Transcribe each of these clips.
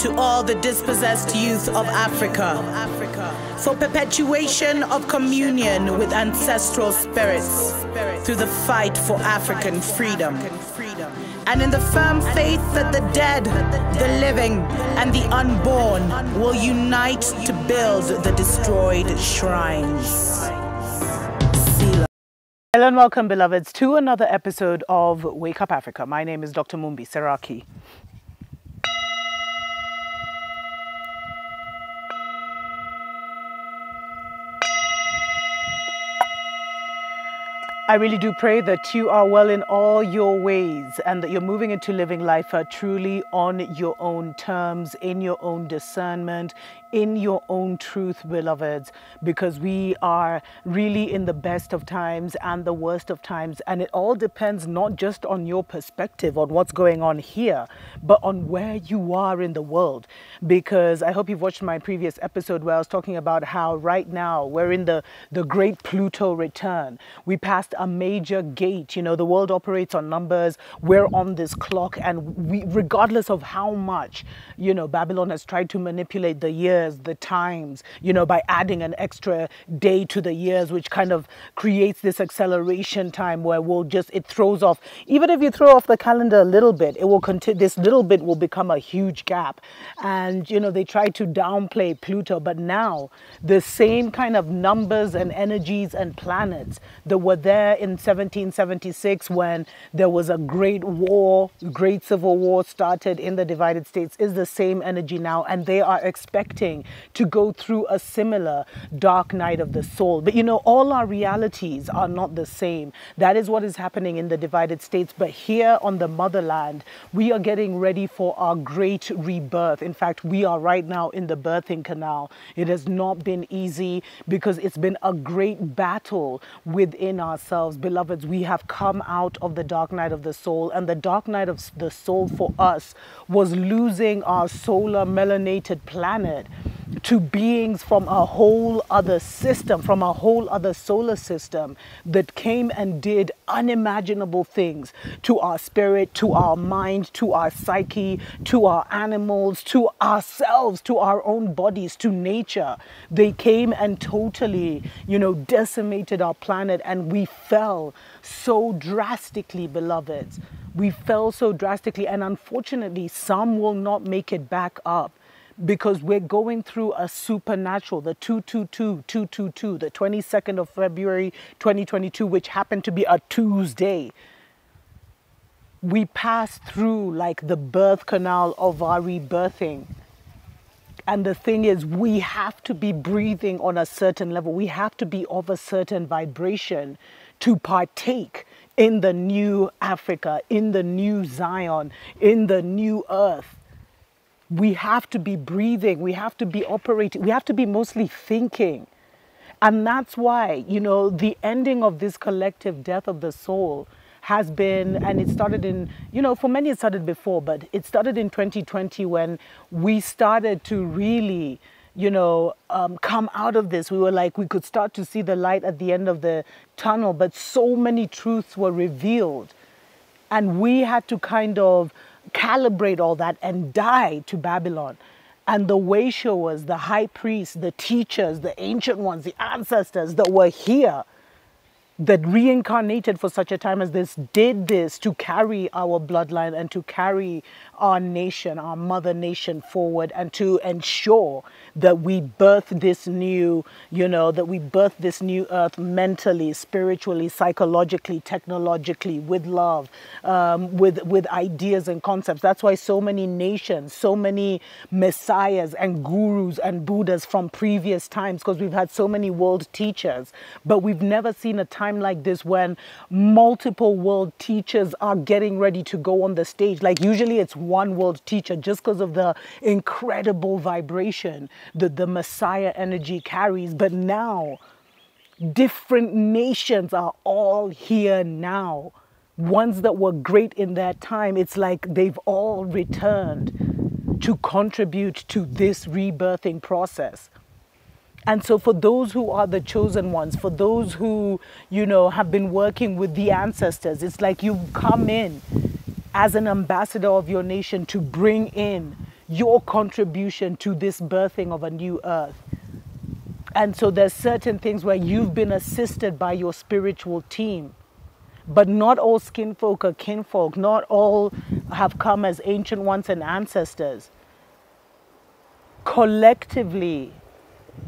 to all the dispossessed youth of Africa, for perpetuation of communion with ancestral spirits through the fight for African freedom, and in the firm faith that the dead, the living, and the unborn will unite to build the destroyed shrines. Hello and welcome, beloveds, to another episode of Wake Up Africa. My name is Dr. Mumbi Seraki. I really do pray that you are well in all your ways and that you're moving into living life truly on your own terms, in your own discernment, in your own truth, beloveds, because we are really in the best of times and the worst of times. And it all depends not just on your perspective on what's going on here, but on where you are in the world. Because I hope you've watched my previous episode where I was talking about how right now we're in the great Pluto return. We passed a major gate. You know, the world operates on numbers. We're on this clock, and we, regardless of how much, you know, Babylon has tried to manipulate the years, the times, you know, by adding an extra day to the years, which kind of creates this acceleration time where we'll just, it throws off, even if you throw off the calendar a little bit, it will continue, this little bit will become a huge gap. And, you know, they try to downplay Pluto, but now the same kind of numbers and energies and planets that were there in 1776 when there was a great war, great civil war started in the divided states, is the same energy now, and they are expecting to go through a similar dark night of the soul. But you know, all our realities are not the same. That is what is happening in the divided states. But here on the motherland, we are getting ready for our great rebirth. In fact, we are right now in the birthing canal. It has not been easy because it's been a great battle within ourselves. Beloveds, we have come out of the dark night of the soul, and the dark night of the soul for us was losing our solar melanated planet to beings from a whole other system, from a whole other solar system that came and did unimaginable things to our spirit, to our mind, to our psyche, to our animals, to ourselves, to our own bodies, to nature. They came and totally, you know, decimated our planet, and we fell so drastically, beloveds. We fell so drastically, and unfortunately, some will not make it back up. Because we're going through a supernatural, the 222, the 22nd of February, 2022, which happened to be a Tuesday. We passed through like the birth canal of our rebirthing. And the thing is, we have to be breathing on a certain level. We have to be of a certain vibration to partake in the new Africa, in the new Zion, in the new earth. We have to be breathing, we have to be operating, we have to be mostly thinking. And that's why, you know, the ending of this collective death of the soul has been, and it started in, you know, for many it started before, but it started in 2020 when we started to really, you know, come out of this. We were like, we could start to see the light at the end of the tunnel, but so many truths were revealed. And we had to kind of calibrate all that and die to Babylon. And the way showers, the high priests, the teachers, the ancient ones, the ancestors that were here, that reincarnated for such a time as this, did this to carry our bloodline and to carry our nation, our mother nation forward, and to ensure that we birth this new, you know, that we birth this new earth mentally, spiritually, psychologically, technologically, with love, with ideas and concepts. That's why so many nations, so many messiahs and gurus and Buddhas from previous times, because we've had so many world teachers, but we've never seen a time like this when multiple world teachers are getting ready to go on the stage. Like usually it's one world teacher just because of the incredible vibration that the Messiah energy carries. But now different nations are all here now. Ones that were great in their time, it's like they've all returned to contribute to this rebirthing process. And so for those who are the chosen ones, for those who, you know, have been working with the ancestors, it's like you come in as an ambassador of your nation to bring in your contribution to this birthing of a new earth. And so there's certain things where you've been assisted by your spiritual team. But not all skin folk are kinfolk. Not all have come as ancient ones and ancestors. Collectively,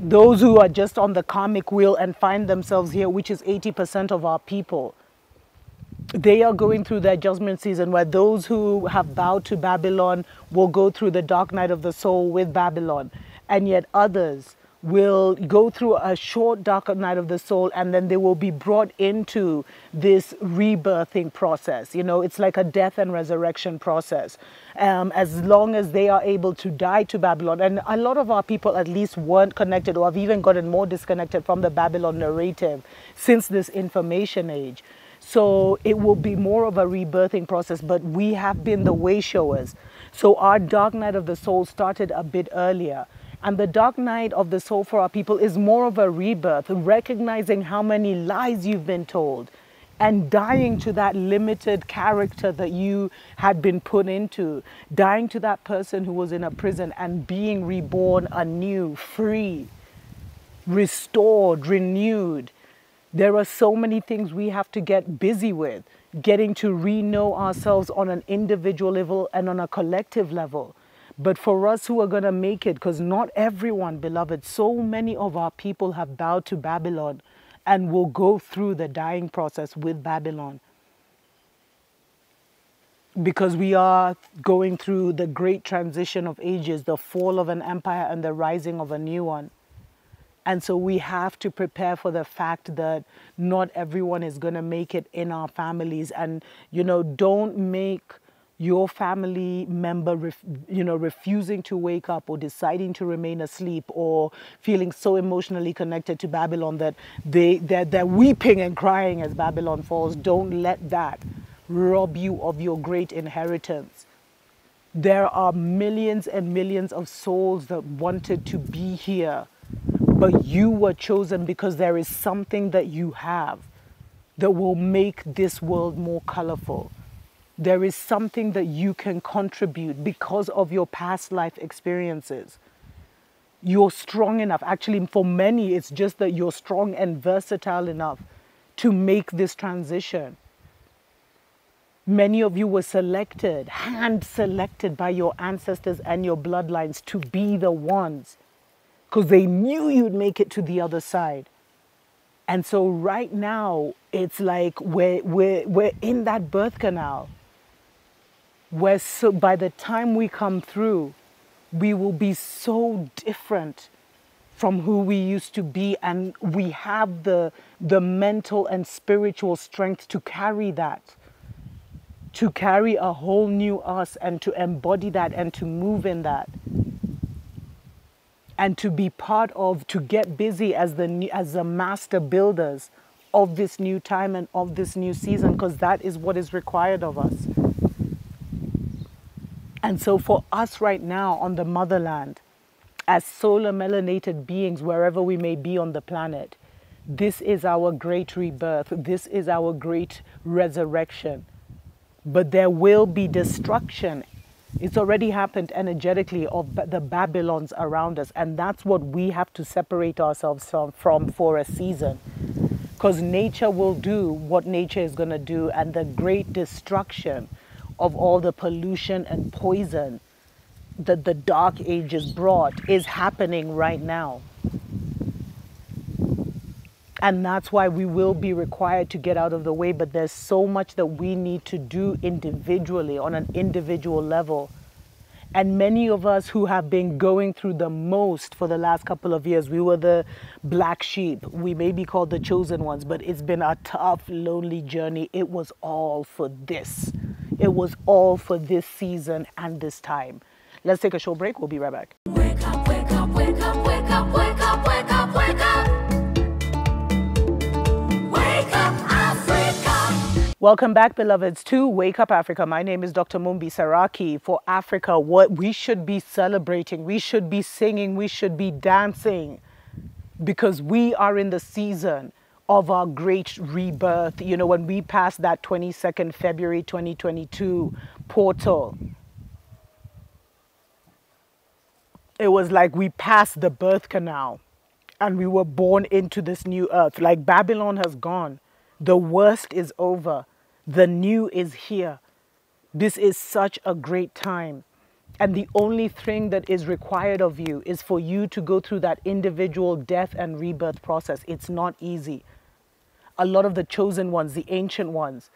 those who are just on the karmic wheel and find themselves here, which is 80% of our people, they are going through their judgment season, where those who have bowed to Babylon will go through the dark night of the soul with Babylon. And yet others will go through a short dark night of the soul, and then they will be brought into this rebirthing process. You know, it's like a death and resurrection process. As long as they are able to die to Babylon. And a lot of our people at least weren't connected, or have even gotten more disconnected from the Babylon narrative since this information age. So it will be more of a rebirthing process, but we have been the way showers. So our dark night of the soul started a bit earlier. And the dark night of the soul for our people is more of a rebirth, recognizing how many lies you've been told and dying to that limited character that you had been put into, dying to that person who was in a prison and being reborn anew, free, restored, renewed. There are so many things we have to get busy with, getting to re-know ourselves on an individual level and on a collective level. But for us who are going to make it, because not everyone, beloved, so many of our people have bowed to Babylon and will go through the dying process with Babylon. Because we are going through the great transition of ages, the fall of an empire and the rising of a new one. And so we have to prepare for the fact that not everyone is going to make it in our families. And, you know, don't make your family member, refusing to wake up or deciding to remain asleep or feeling so emotionally connected to Babylon that they're weeping and crying as Babylon falls. Don't let that rob you of your great inheritance. There are millions and millions of souls that wanted to be here, but you were chosen because there is something that you have that will make this world more colorful. There is something that you can contribute because of your past life experiences. You're strong enough. Actually, for many, it's just that you're strong and versatile enough to make this transition. Many of you were selected, hand-selected by your ancestors and your bloodlines to be the ones, because they knew you'd make it to the other side. And so right now, it's like we're in that birth canal, where so by the time we come through, we will be so different from who we used to be, and we have the mental and spiritual strength to carry that, to carry a whole new us and to embody that and to move in that, and to be part of, to get busy as the master builders of this new time and of this new season, because that is what is required of us. And so for us right now on the motherland, as solar melanated beings, wherever we may be on the planet, this is our great rebirth. This is our great resurrection. But there will be destruction. It's already happened energetically of the Babylons around us. And that's what we have to separate ourselves from for a season. Because nature will do what nature is going to do, and the great destruction of all the pollution and poison that the Dark Ages brought is happening right now. And that's why we will be required to get out of the way. But there's so much that we need to do individually, on an individual level. And many of us who have been going through the most for the last couple of years, we were the black sheep. We may be called the chosen ones, but it's been a tough, lonely journey. It was all for this. It was all for this season and this time. Let's take a short break. We'll be right back. Wake up, wake up, wake up, wake up, wake up, wake up, wake up. Wake up, Africa. Welcome back, beloveds, to Wake Up Africa. My name is Dr. Mumbi Saraki. For Africa, what we should be celebrating, we should be singing, we should be dancing, because we are in the season of our great rebirth. You know, when we pass that 22nd February 2022 portal, It was like we passed the birth canal and we were born into this new earth. Like Babylon has gone. The worst is over. The new is here. This is such a great time. And the only thing that is required of you is for you to go through that individual death and rebirth process. It's not easy. A lot of the chosen ones, the ancient ones,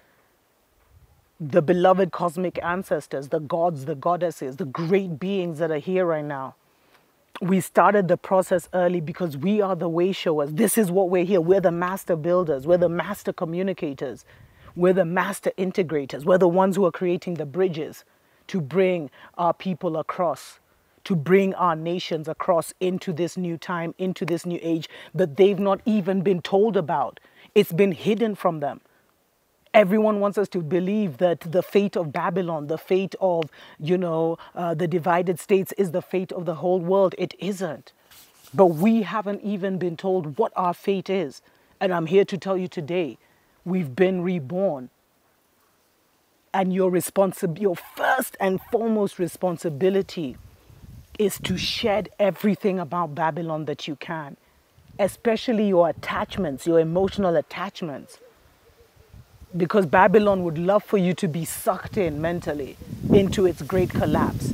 the beloved cosmic ancestors, the gods, the goddesses, the great beings that are here right now, we started the process early because we are the way showers. This is what we're here. We're the master builders. We're the master communicators. We're the master integrators. We're the ones who are creating the bridges to bring our people across, to bring our nations across into this new time, into this new age that they've not even been told about. It's been hidden from them. Everyone wants us to believe that the fate of Babylon, the fate of, the divided states is the fate of the whole world. It isn't. But we haven't even been told what our fate is. And I'm here to tell you today, we've been reborn. And your first and foremost responsibility is to shed everything about Babylon that you can, especially your attachments, your emotional attachments. Because Babylon would love for you to be sucked in mentally into its great collapse.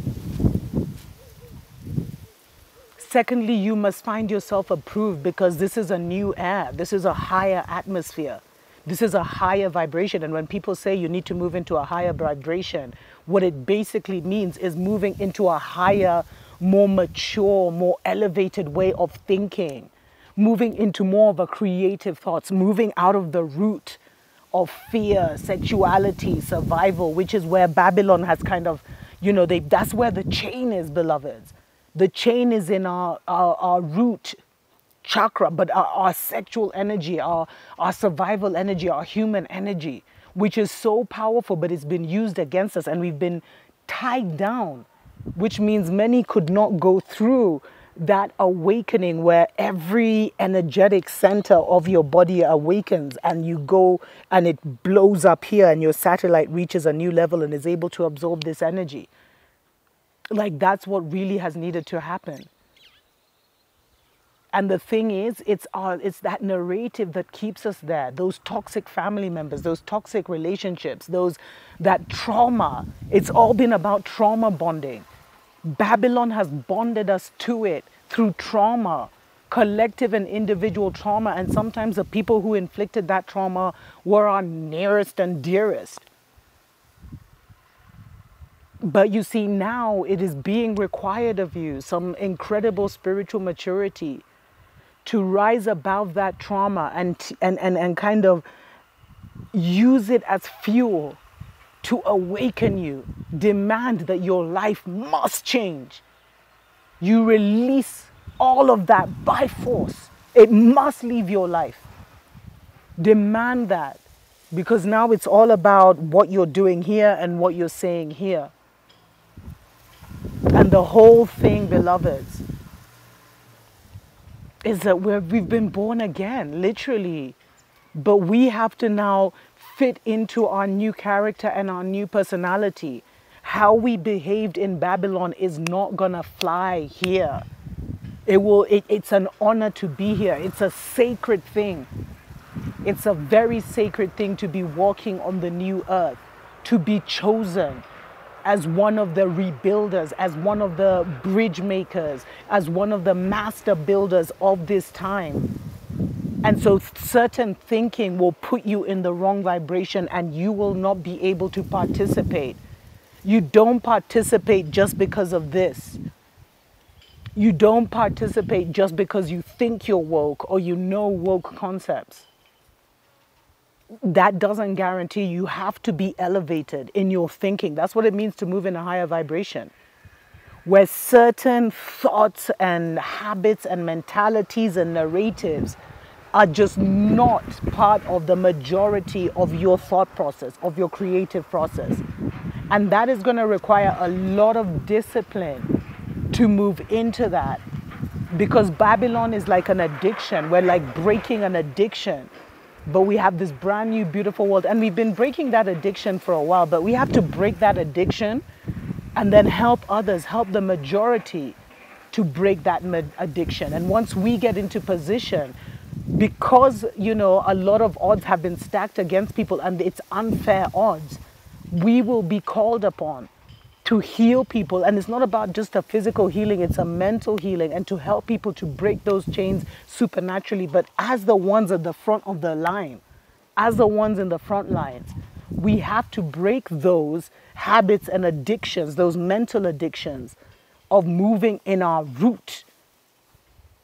Secondly, you must find yourself approved because this is a new air. This is a higher atmosphere. This is a higher vibration. And when people say you need to move into a higher vibration, what it basically means is moving into a higher, more mature, more elevated way of thinking, moving into more of a creative thoughts, moving out of the root of fear, sexuality, survival, which is where Babylon has kind of, that's where the chain is, beloveds. The chain is in our root chakra, but our sexual energy, our survival energy, our human energy, which is so powerful, but it's been used against us and we've been tied down, which means many could not go through that awakening where every energetic center of your body awakens and you go and it blows up here and your satellite reaches a new level and is able to absorb this energy. Like that's what really has needed to happen. And the thing is, it's that narrative that keeps us there. Those toxic family members, those toxic relationships, that trauma. It's all been about trauma bonding. Babylon has bonded us to it through trauma, collective and individual trauma. And sometimes the people who inflicted that trauma were our nearest and dearest. But you see, now it is being required of you some incredible spiritual maturity to rise above that trauma and kind of use it as fuel to awaken you. Demand that your life must change. You release all of that by force. It must leave your life. Demand that, because now it's all about what you're doing here and what you're saying here. And the whole thing, beloveds, is that we've been born again, literally. But we have to now fit into our new character and our new personality. How we behaved in Babylon is not gonna fly here. It's an honor to be here. It's a sacred thing. It's a very sacred thing to be walking on the new earth, to be chosen as one of the rebuilders, as one of the bridge makers, as one of the master builders of this time. And so certain thinking will put you in the wrong vibration and you will not be able to participate. You don't participate just because of this. You don't participate just because you think you're woke or you know woke concepts. That doesn't guarantee you have to be elevated in your thinking. That's what it means to move in a higher vibration, where certain thoughts and habits and mentalities and narratives are just not part of the majority of your thought process, of your creative process. And that is going to require a lot of discipline to move into that, because Babylon is like an addiction. We're like breaking an addiction. But we have this brand new, beautiful world. And we've been breaking that addiction for a while. But we have to break that addiction and then help others, help the majority to break that addiction. And once we get into position, because, you know, a lot of odds have been stacked against people and it's unfair odds, we will be called upon to heal people. And it's not about just a physical healing, it's a mental healing, and to help people to break those chains supernaturally. But as the ones at the front of the line, as the ones in the front lines, we have to break those habits and addictions, those mental addictions of moving in our root,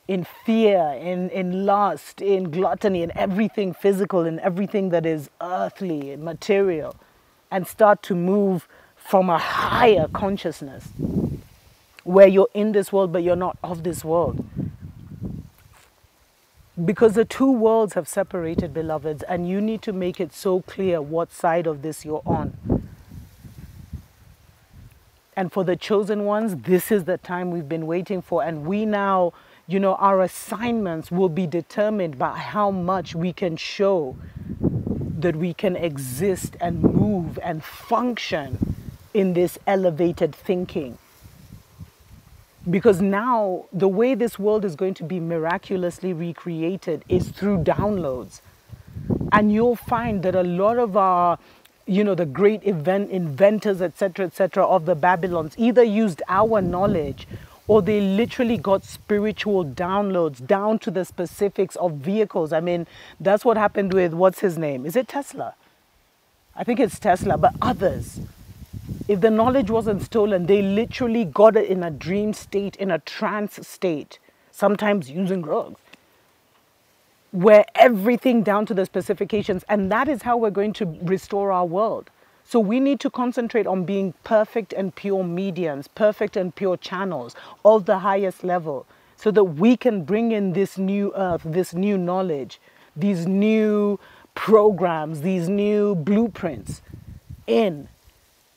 in fear, in lust, in gluttony, in everything physical, in everything that is earthly and material, and start to move from a higher consciousness where you're in this world but you're not of this world. Because the two worlds have separated, beloveds, and you need to make it so clear what side of this you're on. And for the chosen ones, this is the time we've been waiting for. And we now, you know, our assignments will be determined by how much we can show that we can exist and move and function in this elevated thinking. Because now the way this world is going to be miraculously recreated is through downloads. And you'll find that a lot of our, you know, the great inventors, etc., of the Babylons either used our knowledge or they literally got spiritual downloads down to the specifics of vehicles. I mean, that's what happened with, what's his name? Is it Tesla? I think it's Tesla, but others. If the knowledge wasn't stolen, they literally got it in a dream state, in a trance state, sometimes using drugs, where everything down to the specifications, and that is how we're going to restore our world. So we need to concentrate on being perfect and pure mediums, perfect and pure channels of the highest level, so that we can bring in this new earth, this new knowledge, these new programs, these new blueprints in.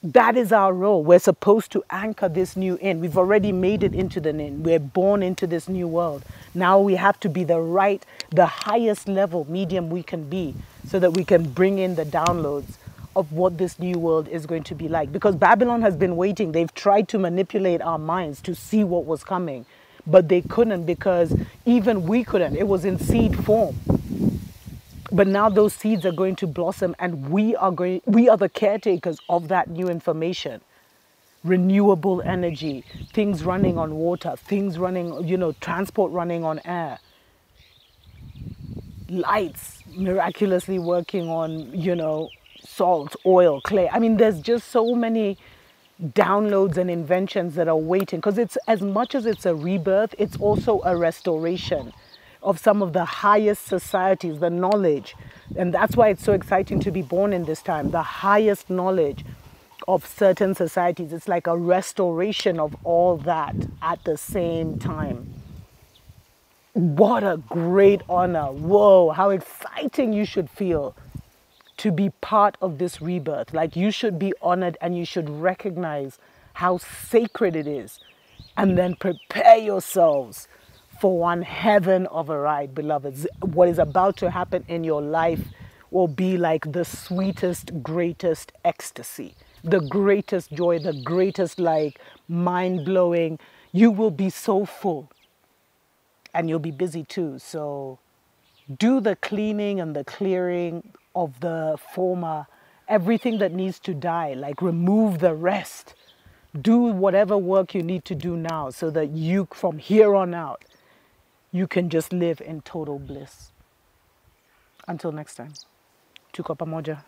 That is our role. We're supposed to anchor this new in. We've already made it into the in. We're born into this new world. Now we have to be the highest level medium we can be, so that we can bring in the downloads of what this new world is going to be like. Because Babylon has been waiting. They've tried to manipulate our minds to see what was coming, but they couldn't, because even we couldn't. It was in seed form. But now those seeds are going to blossom, and we are the caretakers of that new information. Renewable energy, things running on water, things running, you know, transport running on air. Lights miraculously working on, you know, salt, oil, clay. I mean, there's just so many downloads and inventions that are waiting, because it's, as much as it's a rebirth, it's also a restoration of some of the highest societies, the knowledge. And that's why it's so exciting to be born in this time. The highest knowledge of certain societies. It's like a restoration of all that at the same time. What a great honor. Whoa, how exciting you should feel to be part of this rebirth. Like, you should be honored and you should recognize how sacred it is. And then prepare yourselves for one heaven of a ride, beloveds. What is about to happen in your life will be like the sweetest, greatest ecstasy, the greatest joy, the greatest, like, mind-blowing. You will be so full, and you'll be busy too. So do the cleaning and the clearing of the former, everything that needs to die, like remove the rest. Do whatever work you need to do now, so that you, from here on out, you can just live in total bliss. Until next time, tuko pamoja.